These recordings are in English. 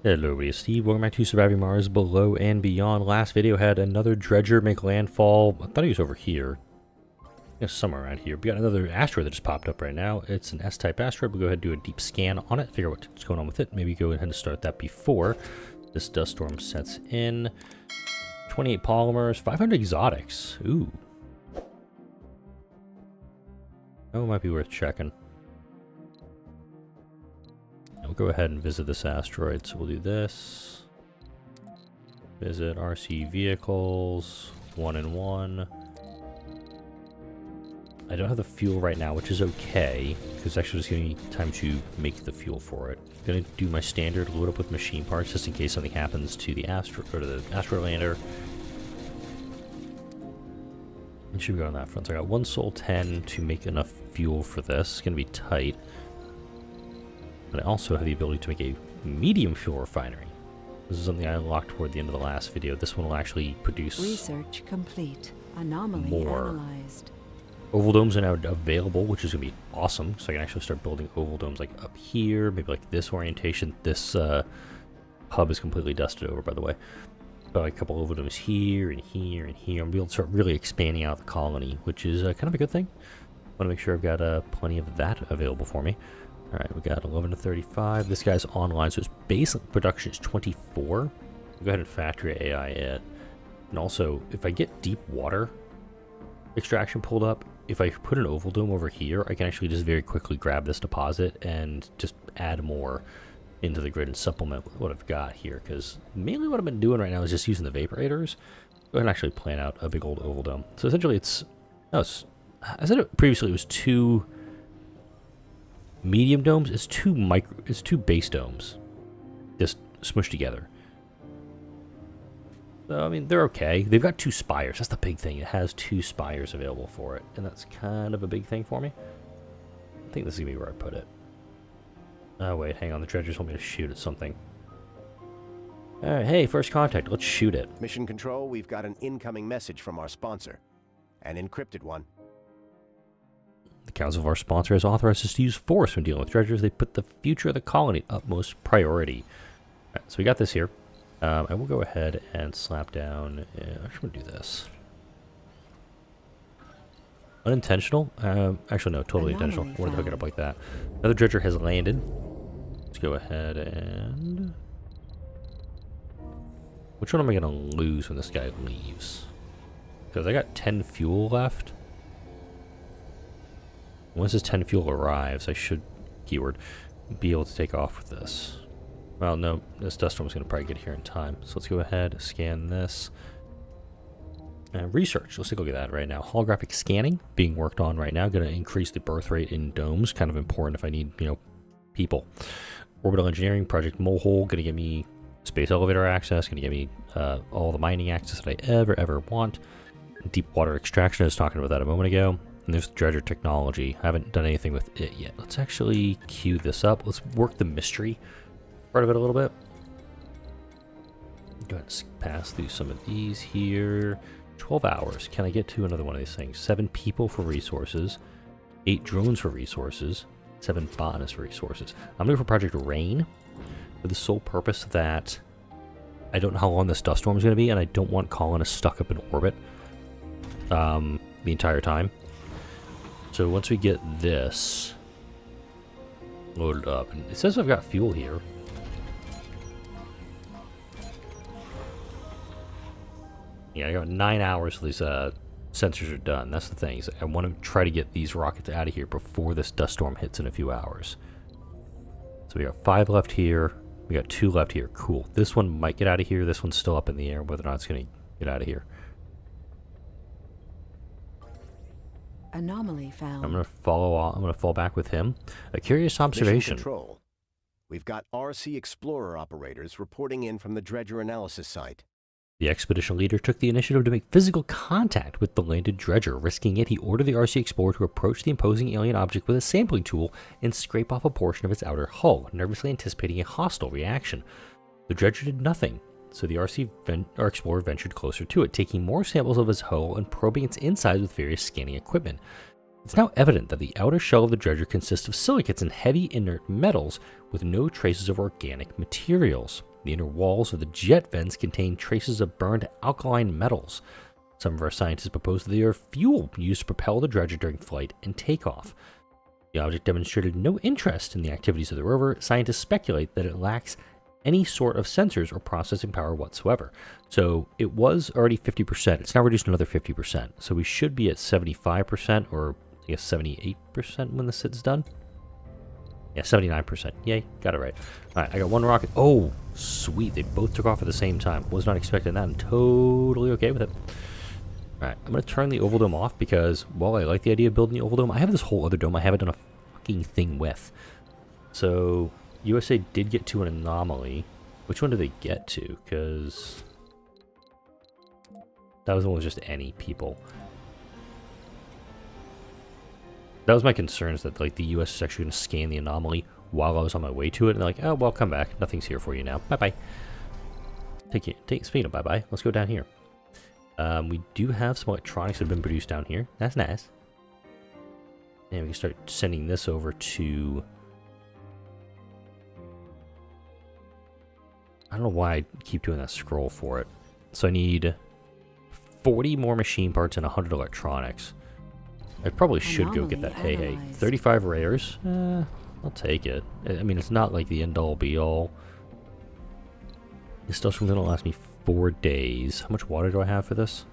Hello, everybody, it's Steve. Welcome back to Surviving Mars Below and Beyond. Last video had another dredger make landfall. I thought he was over here. Somewhere around here. We got another asteroid that just popped up right now. It's an S-type asteroid. We'll go ahead and do a deep scan on it, figure out what's going on with it. Maybe go ahead and start that before this dust storm sets in. 28 polymers, 500 exotics. Ooh. Oh, it might be worth checking. We'll go ahead and visit this asteroid. So we'll do this. Visit RC vehicles. 1 and 1. I don't have the fuel right now, which is okay, because it's actually just giving me time to make the fuel for it. I'm gonna do my standard load up with machine parts just in case something happens to the asteroid or to the asteroid lander. It should go on that front. So I got 1 Sol 10 to make enough fuel for this. It's gonna be tight. But I also have the ability to make a medium fuel refinery. This is something I unlocked toward the end of the last video. This one will actually produce research complete. Anomaly more. Analyzed. Oval domes are now available, which is going to be awesome. So I can actually start building oval domes like up here, maybe like this orientation. This hub is completely dusted over, by the way. But like a couple oval domes here and here and here. I'm going to be able to start really expanding out the colony, which is kind of a good thing. I want to make sure I've got plenty of that available for me. All right, we got 11 to 35. This guy's online, so his base production is 24. We'll go ahead and factory AI it. And also, if I get deep water extraction pulled up, if I put an oval dome over here, I can actually just very quickly grab this deposit and just add more into the grid and supplement with what I've got here. Because mainly what I've been doing right now is just using the vaporators. Go ahead and actually plan out a big old oval dome. So essentially I said it previously, it was 2 medium domes. It's 2 base domes just smushed together. So, I mean, they're okay. They've got 2 spires. That's the big thing. It has 2 spires available for it, and that's kind of a big thing for me. I think this is going to be where I put it. Oh, wait, hang on. The dredgers want me to shoot at something. Alright, hey, first contact. Let's shoot it. Mission Control, we've got an incoming message from our sponsor. An encrypted one. The council of our sponsor has authorized us to use force when dealing with dredgers. They put the future of the colony at utmost priority. Alright, so we got this here. I will go ahead and slap down. Actually, I'm going to do this. Unintentional? Actually, no, totally intentional. I wanted to hook it up like that. Another dredger has landed. Let's go ahead and... Which one am I going to lose when this guy leaves? Because I got 10 fuel left. Once this 10 fuel arrives, I should, keyword, be able to take off with this. Well, no, this dust storm is going to probably get here in time. So let's go ahead, scan this. Research, let's take a look at that right now. Holographic scanning being worked on right now. Going to increase the birth rate in domes. Kind of important if I need, people. Orbital engineering, Project Molehole, going to give me space elevator access. Going to give me all the mining access that I ever want. Deep water extraction, I was talking about that a moment ago. And there's dredger technology. I haven't done anything with it yet. Let's actually queue this up. Let's work the mystery part of it a little bit. Go ahead and pass through some of these here. 12 hours. Can I get to another one of these things? 7 people for resources. 8 drones for resources. 7 botanists for resources. I'm looking for Project Rain for the sole purpose that I don't know how long this dust storm is going to be, and I don't want colonists stuck up in orbit the entire time. So once we get this loaded up, and it says I've got fuel here. Yeah, I got 9 hours till these sensors are done. That's the thing. Is I want to try to get these rockets out of here before this dust storm hits in a few hours. So we got 5 left here. We got 2 left here. Cool. This one might get out of here. This one's still up in the air, whether or not it's going to get out of here. Anomaly found. I'm going to fall back with him. A curious observation. Mission Control. We've got RC Explorer operators reporting in from the dredger analysis site. The expedition leader took the initiative to make physical contact with the landed dredger. Risking it, he ordered the RC Explorer to approach the imposing alien object with a sampling tool and scrape off a portion of its outer hull, nervously anticipating a hostile reaction. The dredger did nothing, so the RC Explorer ventured closer to it, taking more samples of its hull and probing its insides with various scanning equipment. It's now evident that the outer shell of the dredger consists of silicates and heavy inert metals with no traces of organic materials. The inner walls of the jet vents contain traces of burned alkaline metals. Some of our scientists propose that they are fuel used to propel the dredger during flight and takeoff. The object demonstrated no interest in the activities of the rover. Scientists speculate that it lacks any sort of sensors or processing power whatsoever. So it was already 50%. It's now reduced another 50%. So we should be at 75%, or I guess 78% when the sit's done. Yeah, 79%. Yay, got it right. Alright, I got one rocket. Oh, sweet. They both took off at the same time. Was not expecting that. I'm totally okay with it. Alright, I'm going to turn the oval dome off because, while I like the idea of building the oval dome, I have this whole other dome I haven't done a fucking thing with. So, USA did get to an anomaly. Which one did they get to? Because that was the one with just any people. That was my concern, is that like the US is actually going to scan the anomaly while I was on my way to it, and they're like, oh, well, come back. Nothing's here for you now. Bye-bye. Speaking of bye-bye, let's go down here. We do have some electronics that have been produced down here. That's nice. And we can start sending this over to... I don't know why I keep doing that scroll for it. So I need 40 more machine parts and 100 electronics. I probably should go get that. Hey, 35 rares. I'll take it. I mean, it's not like the end-all be-all. This stuff's going to last me 4 days. How much water do I have for this?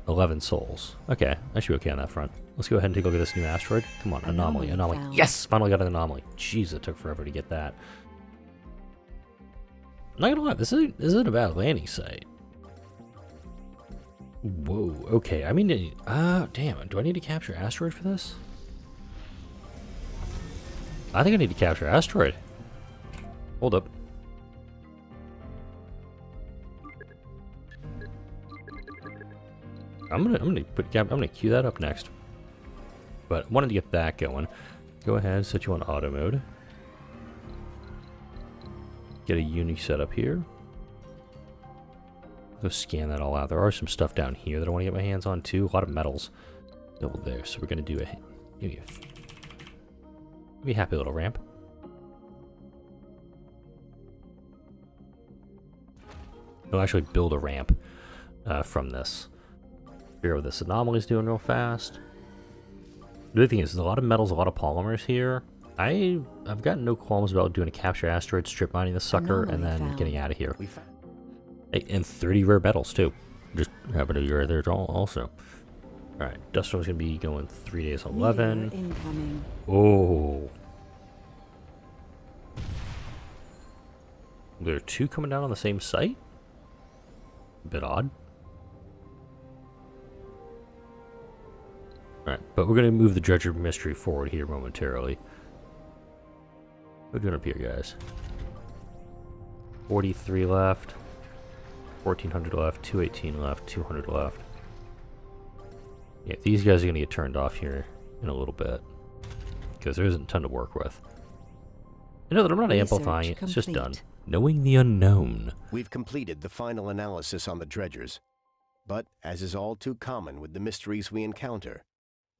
11 souls. Okay, I should be okay on that front. Let's go ahead and take a look at this new asteroid. Come on, anomaly. Yes! Finally got an anomaly. Jeez, it took forever to get that. I'm not gonna lie, this isn't a bad landing site. Whoa, okay, I mean, damn, do I need to capture asteroid for this? I think I need to capture asteroid. Hold up. I'm gonna queue that up next. But I wanted to get that going. Go ahead, set you on auto mode. Get a uni set up here. Go scan that all out. There are some stuff down here that I want to get my hands on too. A lot of metals. Over there. So we're gonna do a happy little ramp. We'll actually build a ramp from this. Figure out what this anomaly is doing real fast. The other thing is, there's a lot of metals, a lot of polymers here. I've got no qualms about doing a capture asteroid, strip mining the sucker, and then getting out of here. Hey, and 30 rare metals too. Just happen to be rare there also. Alright, Dust Storm's gonna be going 3 days 11. Oh. There are two coming down on the same site? A bit odd. Alright, but we're gonna move the Dredger mystery forward here momentarily. What are we doing up here, guys? 43 left. 1400 left, 218 left, 200 left. Yeah, these guys are going to get turned off here in a little bit, because there isn't a ton to work with. You know that I'm not amplifying it, it's just done. Knowing the unknown. We've completed the final analysis on the dredgers, but as is all too common with the mysteries we encounter,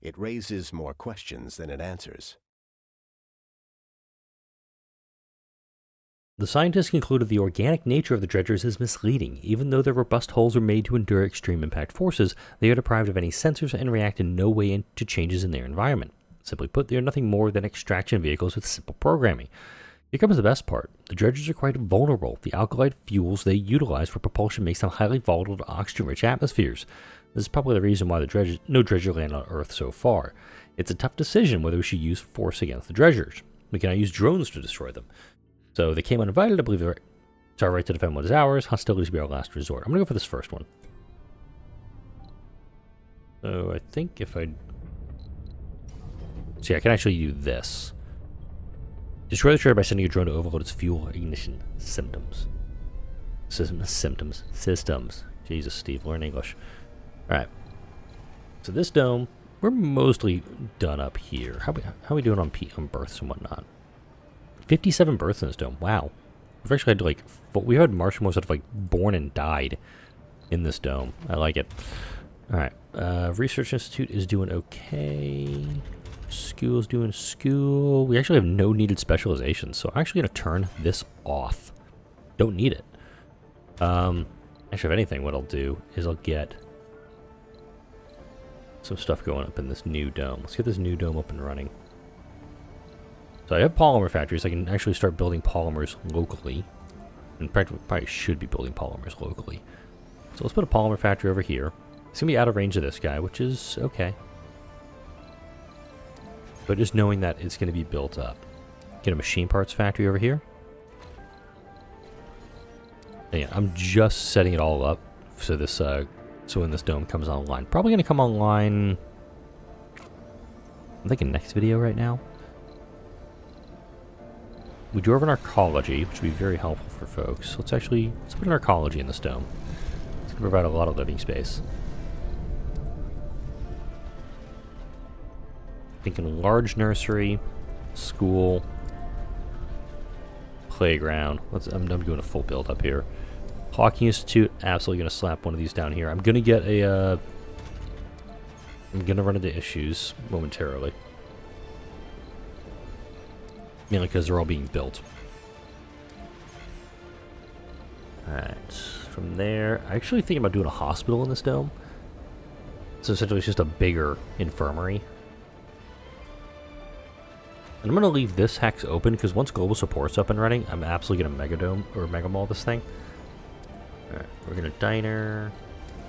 it raises more questions than it answers. The scientists concluded the organic nature of the dredgers is misleading. Even though their robust hulls are made to endure extreme impact forces, they are deprived of any sensors and react in no way to changes in their environment. Simply put, they are nothing more than extraction vehicles with simple programming. Here comes the best part. The dredgers are quite vulnerable. The alkali fuels they utilize for propulsion makes them highly volatile to oxygen-rich atmospheres. This is probably the reason why no dredger landed on Earth so far. It's a tough decision whether we should use force against the dredgers. We cannot use drones to destroy them. So they came uninvited. I believe it's our right to defend what is ours. Hostilities will be our last resort. I'm going to go for this first one. So I think if I... See, I can actually do this. Destroy the dredger by sending a drone to overload its fuel ignition systems. Systems. Jesus, Steve, learn English. Alright. So this dome, we're mostly done up here. How are we doing on births and whatnot? 57 births in this dome. Wow. We've actually had like... We had Martian that have like born and died in this dome. I like it. Alright. Research Institute is doing okay. School's doing school. We actually have no needed specializations, so I'm actually going to turn this off. don't need it. Actually, if anything, what I'll do is I'll get some stuff going up in this new dome. Let's get this new dome up and running. So I have polymer factories. I can actually start building polymers locally. And practically, probably should be building polymers locally. So let's put a polymer factory over here. It's going to be out of range of this guy, which is okay. But just knowing that it's going to be built up. Get a machine parts factory over here. And yeah, I'm just setting it all up so this so when this dome comes online. Probably going to come online, I'm thinking next video right now. We do have an arcology, which would be very helpful for folks. Let's put an arcology in this dome. It's going to provide a lot of living space. Thinking large nursery, school, playground. I'm doing a full build up here. Hockey Institute, absolutely going to slap one of these down here. I'm going to get a... I'm going to run into issues momentarily. Mainly because they're all being built. Alright, from there, I actually think about doing a hospital in this dome. So essentially it's just a bigger infirmary. And I'm going to leave this hex open because once global support's up and running, I'm absolutely going to megadome or megamall this thing. Alright, we're going to diner,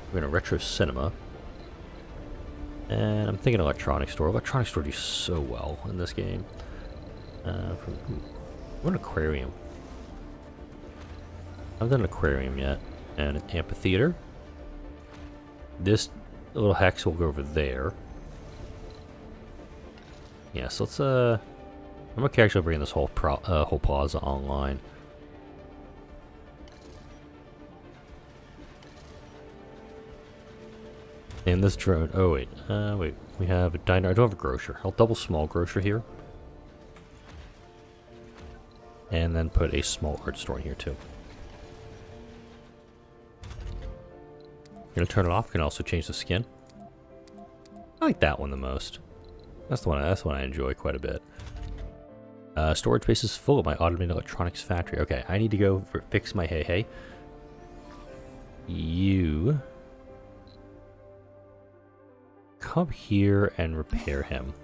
we're going to retro cinema. And I'm thinking electronics store. Electronics store do so well in this game. What an aquarium. I haven't done an aquarium yet. And an amphitheater. This little hex will go over there. Yeah, so let's I'm okay actually bringing this whole plaza online. And this drone, oh wait, wait, we have a diner, I don't have a grocer. I'll double small grocer here. And then put a small art store in here too. Gonna turn it off, can also change the skin. I like that one the most. That's the one I enjoy quite a bit. Storage space is full of my automated electronics factory. Okay, I need to go fix my hey. You come here and repair him.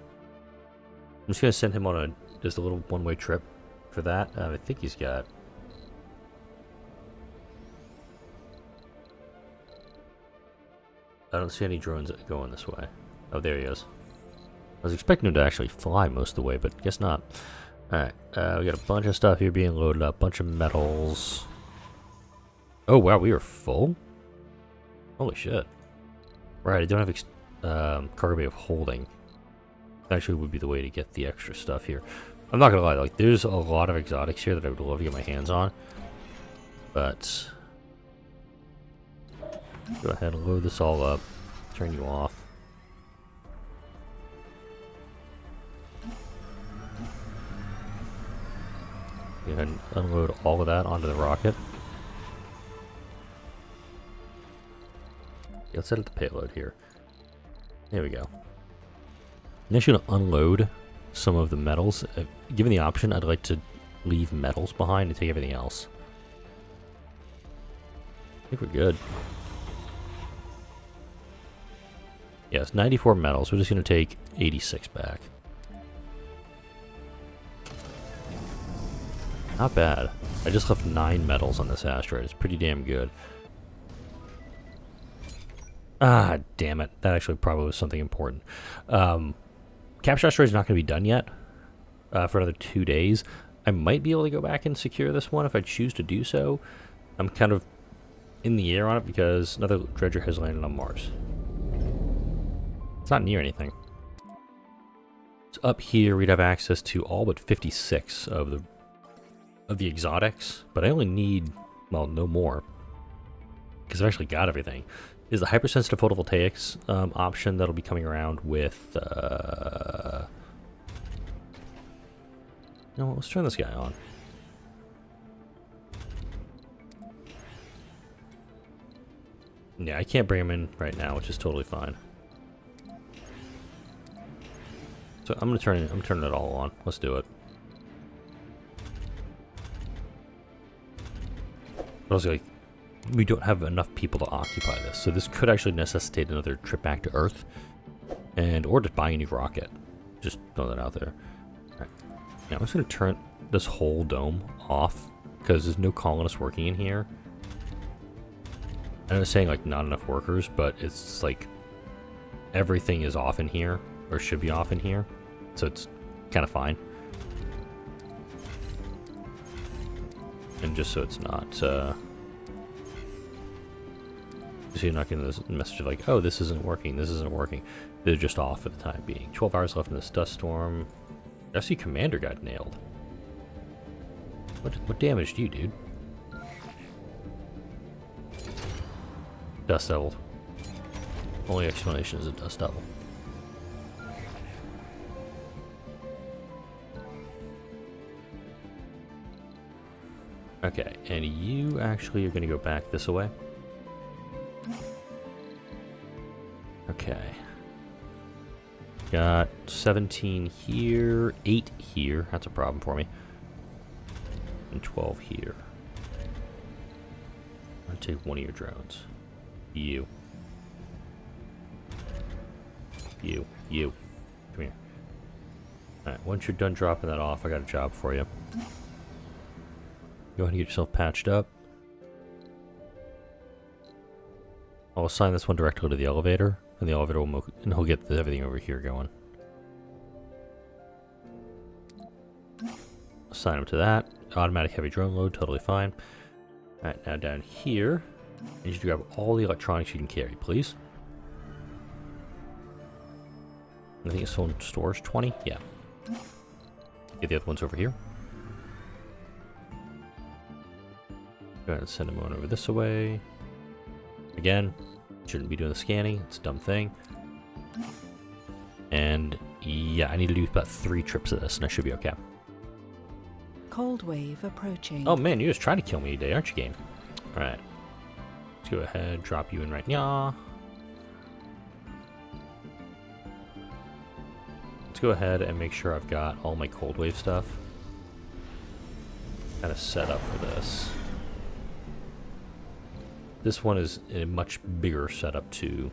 I'm just gonna send him on just a little one-way trip for that. I think he's got. I don't see any drones going this way. Oh, there he is. I was expecting him to actually fly most of the way, but guess not. Alright, we got a bunch of stuff here being loaded up, bunch of metals. Oh wow, we are full? Holy shit. Right, I don't have cargo bay of holding. Actually would be the way to get the extra stuff here. I'm not gonna lie, like there's a lot of exotics here that I would love to get my hands on. But go ahead and load this all up. Turn you off. Go ahead and unload all of that onto the rocket. Let's set up the payload here. There we go. I'm actually going to unload some of the metals. Given the option, I'd like to leave metals behind and take everything else. I think we're good. Yes, 94 metals. We're just going to take 86 back. Not bad. I just left 9 metals on this asteroid. It's pretty damn good. Ah, damn it. That actually probably was something important. Capture asteroid is not going to be done yet for another 2 days. I might be able to go back and secure this one if I choose to do so. I'm kind of in the air on it because another dredger has landed on Mars. It's not near anything. So up here we'd have access to all but 56 of the exotics, but I only need, well, no more because I've actually got everything. Is the hypersensitive photovoltaics option that'll be coming around with no, let's turn this guy on. Yeah, I can't bring him in right now, which is totally fine. So I'm turning it all on. Let's do it. But also, like, we don't have enough people to occupy this, so this could actually necessitate another trip back to Earth, or just buying a new rocket. Just throw that out there. All right. Now I'm just going to turn this whole dome off, because there's no colonists working in here. I'm not saying, like, not enough workers, but it's, like, everything is off in here, or should be off in here, so it's kind of fine. And just so it's not, so you're not getting this message of like, oh, this isn't working, They're just off for the time being. 12 hours left in this dust storm. I see Commander got nailed. What damaged you, dude? Dust Devil. Only explanation is a Dust Devil. Okay, and you actually are going to go back this way. Okay. Got 17 here, 8 here. That's a problem for me. And 12 here. I'm going to take one of your drones. You. Come here. Alright, once you're done dropping that off, I got a job for you. Go ahead and get yourself patched up. I'll assign this one directly to the elevator, and the elevator will and he'll get everything over here going. Assign him to that. Automatic heavy drone load, totally fine. Alright, now down here, I need you to grab all the electronics you can carry, please. I think it's still in storage 20? Yeah. Get the other ones over here. Go ahead and send them on over this way. Again, shouldn't be doing the scanning. It's a dumb thing. And yeah, I need to do about 3 trips of this, and I should be okay. Cold wave approaching. Oh man, you're just trying to kill me today, aren't you, game? Alright. Let's go ahead, drop you in right now. Let's go ahead and make sure I've got all my cold wave stuff kind of set up for this. This one is a much bigger setup to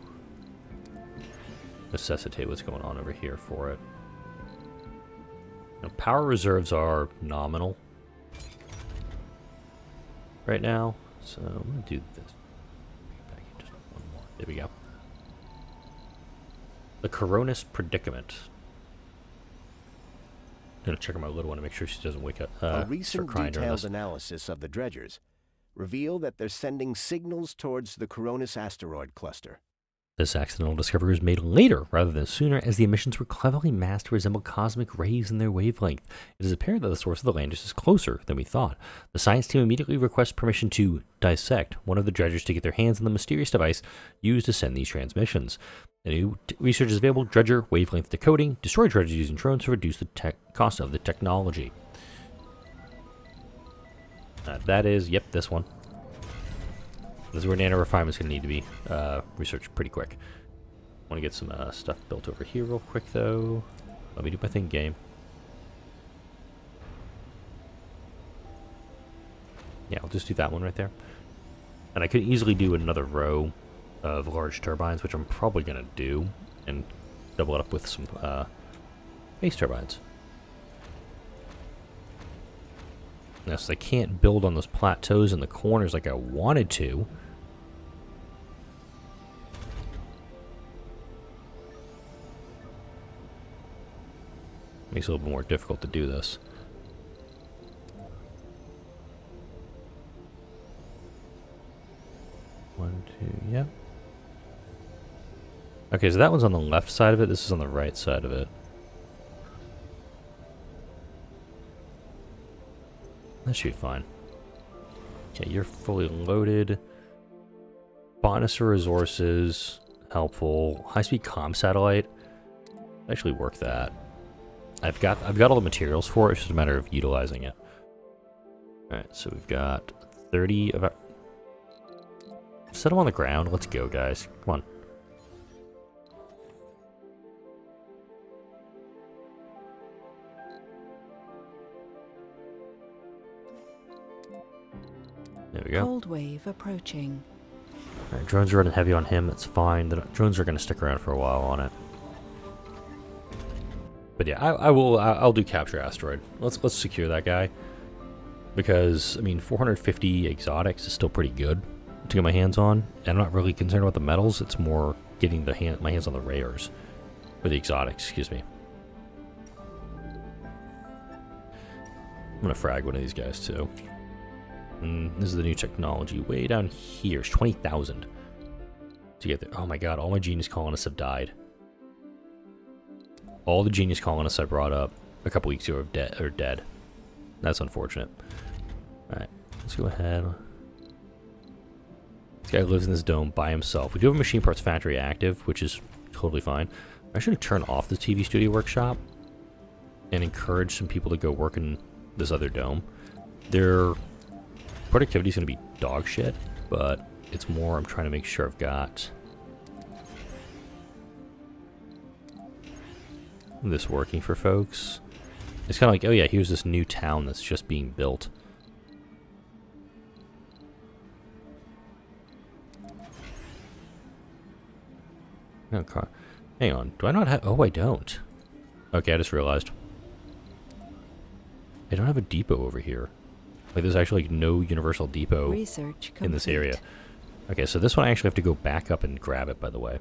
necessitate what's going on over here for it. Now, power reserves are nominal right now, so I'm going to do this. Just one more. There we go. The Coronis Predicament. I'm going to check on my little one to make sure she doesn't wake up. A recent detailed analysis of the dredgers reveal that they're sending signals towards the Coronis asteroid cluster. This accidental discovery was made later rather than sooner, as the emissions were cleverly masked to resemble cosmic rays in their wavelength. It is apparent that the source of the Landers is closer than we thought. The science team immediately requests permission to dissect one of the dredgers to get their hands on the mysterious device used to send these transmissions. The new research is available: dredger wavelength decoding. Destroy dredgers using drones to reduce the cost of the technology. That is, yep, this one. This is where nano refinement is going to need to be researched pretty quick. I want to get some stuff built over here real quick, though. Let me do my thing, game. Yeah, I'll just do that one right there. And I could easily do another row of large turbines, which I'm probably going to do, and double it up with some base turbines. Now, since I can't build on those plateaus in the corners like I wanted to, makes it a little bit more difficult to do this. One, two, yep. Okay, so that one's on the left side of it. This is on the right side of it. That should be fine. Okay, you're fully loaded. Bonus for resources, helpful. High-speed comm satellite. Actually work that. I've got all the materials for it. It's just a matter of utilizing it. All right, so we've got 30 of our... Set them on the ground. Let's go, guys. Come on. There we go. Cold wave approaching. Alright, drones are running heavy on him. That's fine. The drones are going to stick around for a while on it. But yeah, I'll do capture asteroid. Let's secure that guy. Because, I mean, 450 exotics is still pretty good to get my hands on. And I'm not really concerned about the metals. It's more getting my hands on the rares. Or the exotics, excuse me. I'm going to frag one of these guys, too. And this is the new technology. Way down here. It's 20,000 to get there. Oh my god, all my genius colonists have died. All the genius colonists I brought up a couple weeks ago are dead. That's unfortunate. Alright, let's go ahead. This guy lives in this dome by himself. We do have a machine parts factory active, which is totally fine. I should turn off the TV studio workshop and encourage some people to go work in this other dome. Their productivity is going to be dog shit, but it's more I'm trying to make sure I've got this working for folks. It's kind of like, oh yeah, here's this new town that's just being built. Okay. Hang on, do I not have... Oh, I don't. Okay, I just realized. I don't have a depot over here. Like, there's actually like, no universal depot in this area. Okay, so this one I actually have to go back up and grab it, by the way.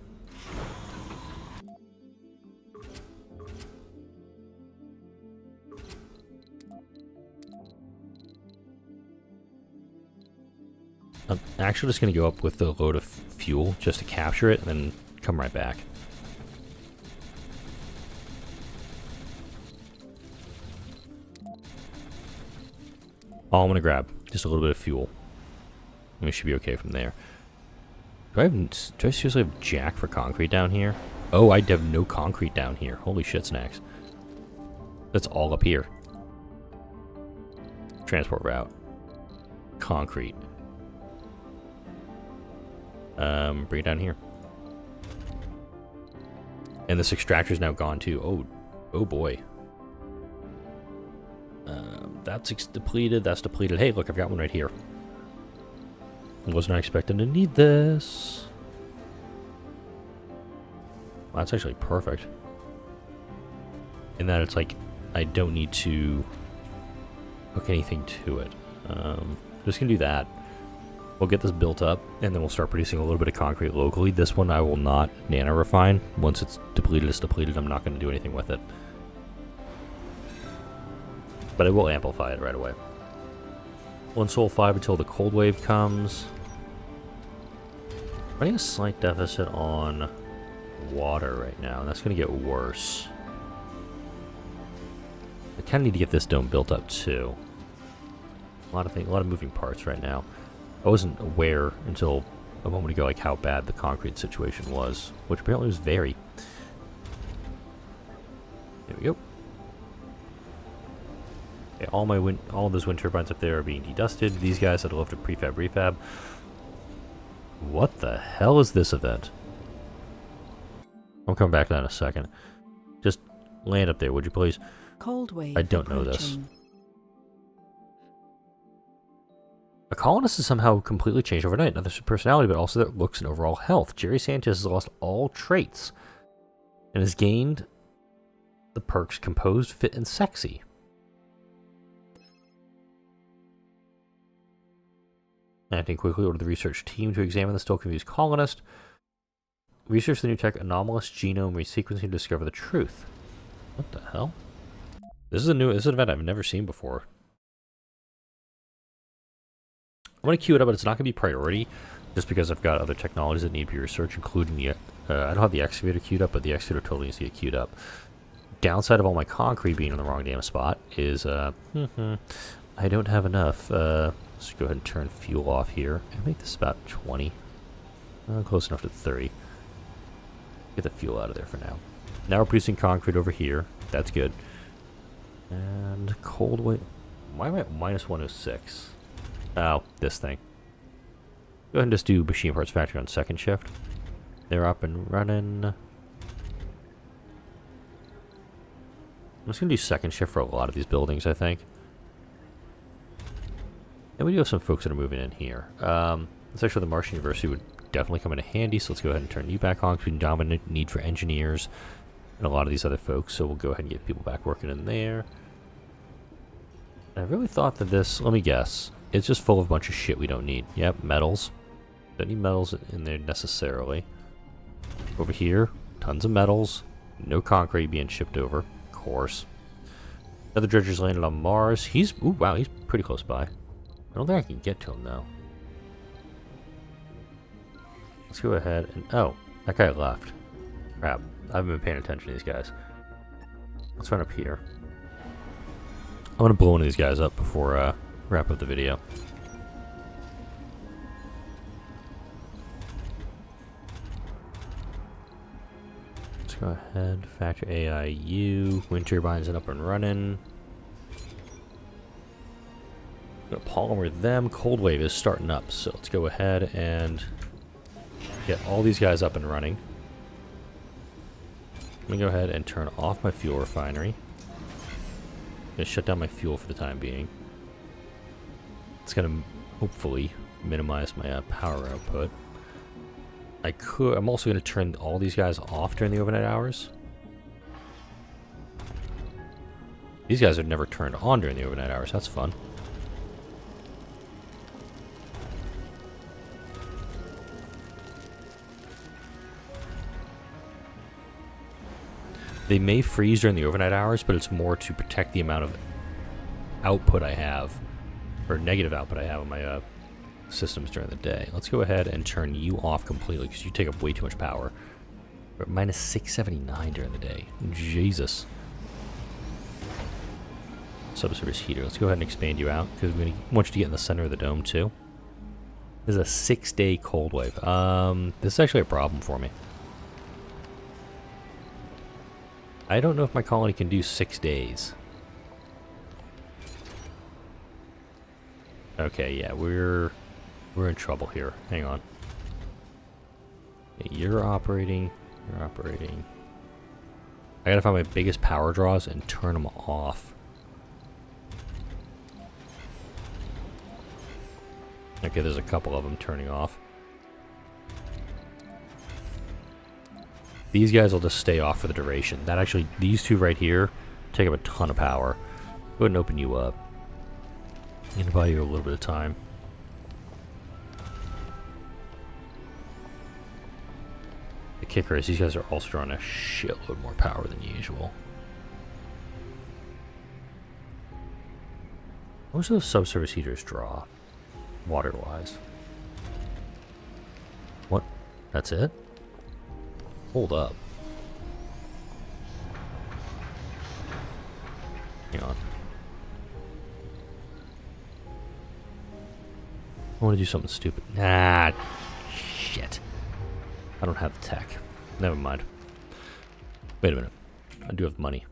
I'm actually just going to go up with the load of fuel just to capture it and then come right back. All I'm going to grab, just a little bit of fuel. And we should be okay from there. Do I seriously have jack for concrete down here? Oh, I have no concrete down here. Holy shit snacks. That's all up here. Transport route. Concrete. Bring it down here. And this extractor's now gone too. Oh boy. That's depleted. That's depleted. Hey, look, I've got one right here. Was not expecting to need this. Well, that's actually perfect. In that it's like, I don't need to hook anything to it. Just gonna do that. We'll get this built up, and then we'll start producing a little bit of concrete locally. This one I will not nano-refine. Once it's depleted, it's depleted. I'm not going to do anything with it. But I will amplify it right away. 1 Sol 5 until the cold wave comes. Running a slight deficit on water right now, and that's going to get worse. I kind of need to get this dome built up too. A lot of moving parts right now. I wasn't aware until a moment ago like how bad the concrete situation was, which apparently was very. There we go. Okay, all of those wind turbines up there are being dedusted. These guys I'd love to prefab refab. What the hell is this event? I'm coming back to that in a second. Just land up there, would you please? Cold wave I don't know this. A colonist has somehow completely changed overnight. Not their personality, but also their looks and overall health. Jerry Sanchez has lost all traits and has gained the perks composed, fit, and sexy. Acting quickly, order the research team to examine the still confused colonist. Research the new tech anomalous genome resequencing to discover the truth. What the hell? This is an event I've never seen before. I'm going to queue it up, but it's not going to be priority, just because I've got other technologies that need to be researched, including the, I don't have the excavator queued up, but the excavator totally needs to get queued up. Downside of all my concrete being in the wrong damn spot is, I don't have enough. Let's go ahead and turn fuel off here, and make this about 20. Close enough to 30. Get the fuel out of there for now. Now we're producing concrete over here. That's good. And cold wave. Why am I at minus 106? Oh, this thing. Go ahead and just do machine parts factory on second shift. They're up and running. I'm just going to do second shift for a lot of these buildings, I think. And we do have some folks that are moving in here. This actually the Martian University would definitely come in handy, so let's go ahead and turn you back on because we dominant need for engineers and a lot of these other folks, so we'll go ahead and get people back working in there. And I really thought that this, let me guess, it's just full of a bunch of shit we don't need. Yep, metals. Don't need metals in there necessarily. Over here, tons of metals. No concrete being shipped over, of course. Another dredger's landed on Mars. Ooh, wow, he's pretty close by. I don't think I can get to him, though. Let's go ahead and... Oh, that guy left. Crap. I haven't been paying attention to these guys. Let's run up here. I'm going to blow one of these guys up before wrap up the video. Let's go ahead. Factory AIU. Wind turbines are up and running. I'm going to polymer them. Cold wave is starting up, so let's go ahead and get all these guys up and running. Let me go ahead and turn off my fuel refinery. I'm going to shut down my fuel for the time being. It's going to hopefully minimize my power output. I'm also going to turn all these guys off during the overnight hours. These guys are never turned on during the overnight hours. That's fun. They may freeze during the overnight hours, but it's more to protect the amount of output I have, or negative output I have on my systems during the day. Let's go ahead and turn you off completely, because you take up way too much power. We're at minus 679 during the day. Jesus. Subsurface heater. Let's go ahead and expand you out, because we want you to get in the center of the dome, too. This is a 6-day cold wave. This is actually a problem for me. I don't know if my colony can do 6 days. Okay, yeah, we're in trouble here. Hang on. Okay, you're operating. I gotta find my biggest power draws and turn them off. Okay, there's a couple of them turning off. These guys will just stay off for the duration. That actually, these two right here take up a ton of power. Go ahead and open you up. I'm gonna buy you a little bit of time. The kicker is these guys are also drawing a shitload more power than usual. Most of those subsurface heaters draw, water-wise. What? That's it? Hold up. Hang on. I want to do something stupid. Nah, shit. I don't have the tech. Never mind. Wait a minute. I do have money.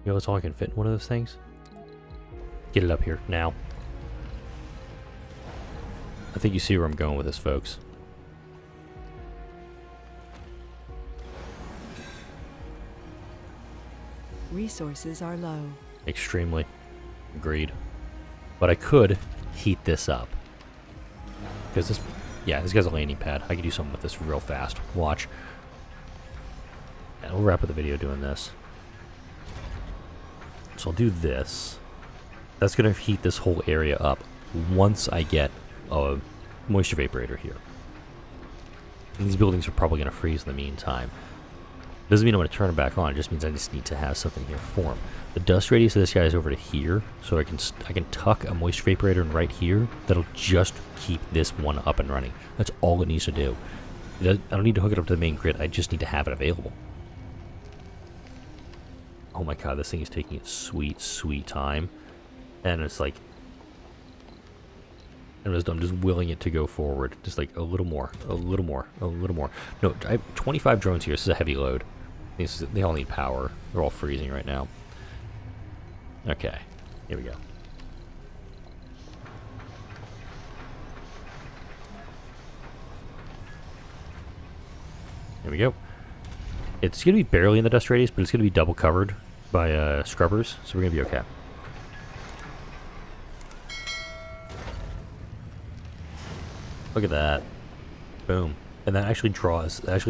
You know, that's all I can fit in one of those things? Get it up here, now. I think you see where I'm going with this, folks. Resources are low. Extremely. Agreed. But I could heat this up. Because this... Yeah, this guy's a landing pad. I could do something with this real fast. Watch. And we'll wrap up the video doing this. So I'll do this. That's going to heat this whole area up once I get a moisture vaporator here. And these buildings are probably going to freeze in the meantime. Doesn't mean I'm going to turn them back on. It just means I just need to have something here for them. The dust radius of this guy is over to here, so I can tuck a moisture vaporator in right here. That'll just keep this one up and running. That's all it needs to do. I don't need to hook it up to the main grid. I just need to have it available. Oh my god, this thing is taking its sweet, sweet time. And it's like... I'm just willing it to go forward. Just like a little more, a little more, a little more. No, I have 25 drones here. This is a heavy load. They all need power. They're all freezing right now. Okay, here we go. Here we go. It's going to be barely in the dust radius, but it's going to be double covered. by scrubbers, so we're gonna be okay. Look at that. Boom. And that actually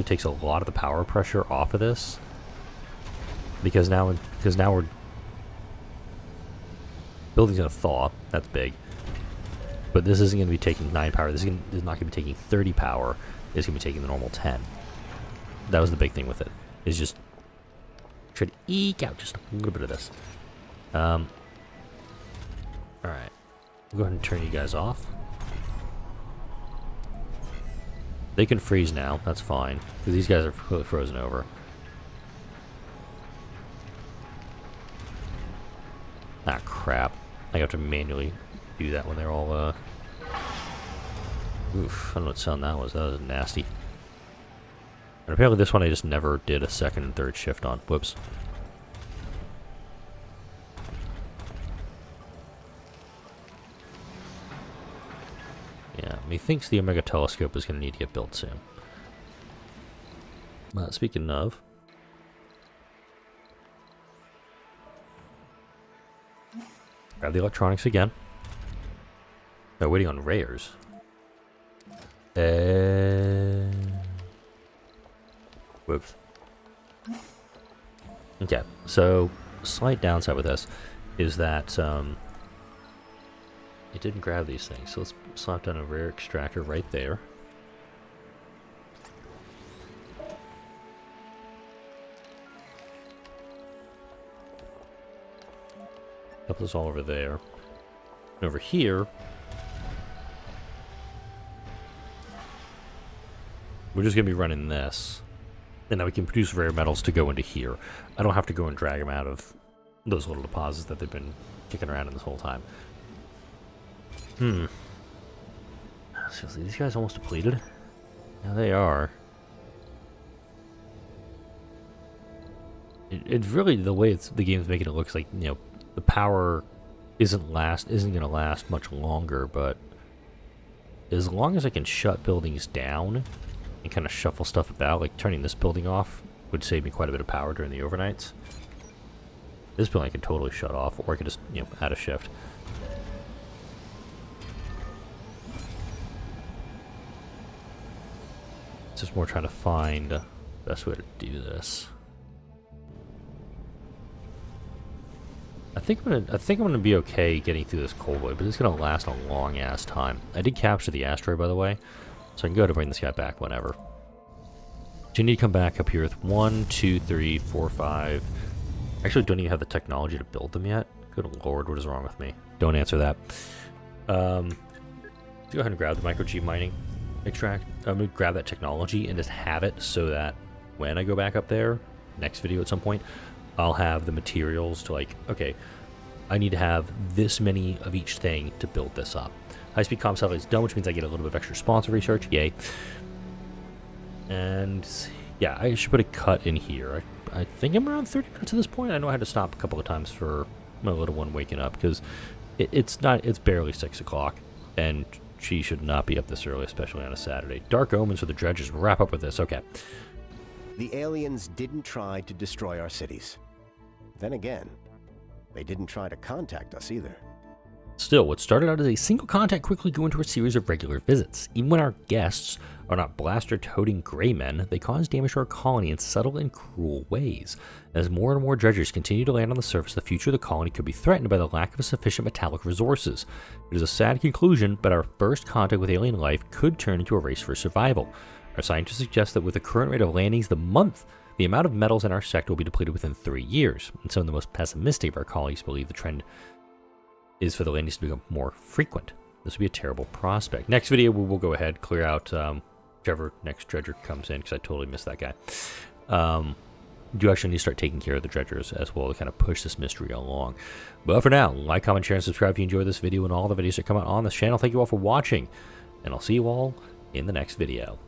takes a lot of the power pressure off of this. Because now we're building's gonna thaw. That's big. But this isn't gonna be taking 9 power. This is not gonna be taking 30 power. It's gonna be taking the normal 10. That was the big thing with it. Is just try to eke out just a little bit of this. Alright. We'll go ahead and turn you guys off. They can freeze now, that's fine. Because these guys are completely frozen over. Ah, crap. I have to manually do that when they're all, Oof, I don't know what sound that was. That was nasty. And apparently this one I just never did a second and third shift on. Whoops. Yeah, methinks the Omega telescope is going to need to get built soon. Speaking of... grab the electronics again. No, waiting on Rayers. Whoops. Okay, so slight downside with this is that it didn't grab these things. So let's slap down a rare extractor right there. Put this all over there. And over here, we're just going to be running this. And now we can produce rare metals to go into here. I don't have to go and drag them out of those little deposits that they've been kicking around in this whole time. Seriously, these guys almost depleted? Yeah, they are. It's really the way the game's making it looks like, you know, the power isn't going to last much longer, but as long as I can shut buildings down and kind of shuffle stuff about, like turning this building off would save me quite a bit of power during the overnights. This building I can totally shut off, or I could just, you know, add a shift. It's just more trying to find the best way to do this. I think I'm gonna be okay getting through this cold void, but it's gonna last a long ass time. I did capture the asteroid, by the way, so I can go ahead and bring this guy back whenever. So you need to come back up here with 1, 2, 3, 4, 5. Actually, don't even have the technology to build them yet. Good lord, what is wrong with me? Don't answer that. Let's go ahead and grab the micro G mining extract. I'm gonna grab that technology and just have it so that when I go back up there, next video at some point, I'll have the materials to, like, okay, I need to have this many of each thing to build this up. High-speed comm satellite's done, which means I get a little bit of extra sponsor research. Yay. And yeah, I should put a cut in here. I think I'm around 30 minutes at this point. I know I had to stop a couple of times for my little one waking up because it's barely 6 o'clock, and she should not be up this early, especially on a Saturday. Dark omens for the dredgers. We'll wrap up with this. Okay. The aliens didn't try to destroy our cities. Then again, they didn't try to contact us either. Still, what started out as a single contact quickly grew into a series of regular visits. Even when our guests are not blaster-toting gray men, they cause damage to our colony in subtle and cruel ways. As more and more dredgers continue to land on the surface, the future of the colony could be threatened by the lack of sufficient metallic resources. It is a sad conclusion, but our first contact with alien life could turn into a race for survival. Our scientists suggest that with the current rate of landings the month, the amount of metals in our sector will be depleted within 3 years, and some of the most pessimistic of our colleagues believe the trend is for the landings to become more frequent. This would be a terrible prospect. Next video, we will go ahead, clear out whichever next dredger comes in, because I totally missed that guy. Do actually need to start taking care of the dredgers as well to kind of push this mystery along. But for now, like, comment, share, and subscribe if you enjoyed this video and all the videos that come out on this channel. Thank you all for watching, and I'll see you all in the next video.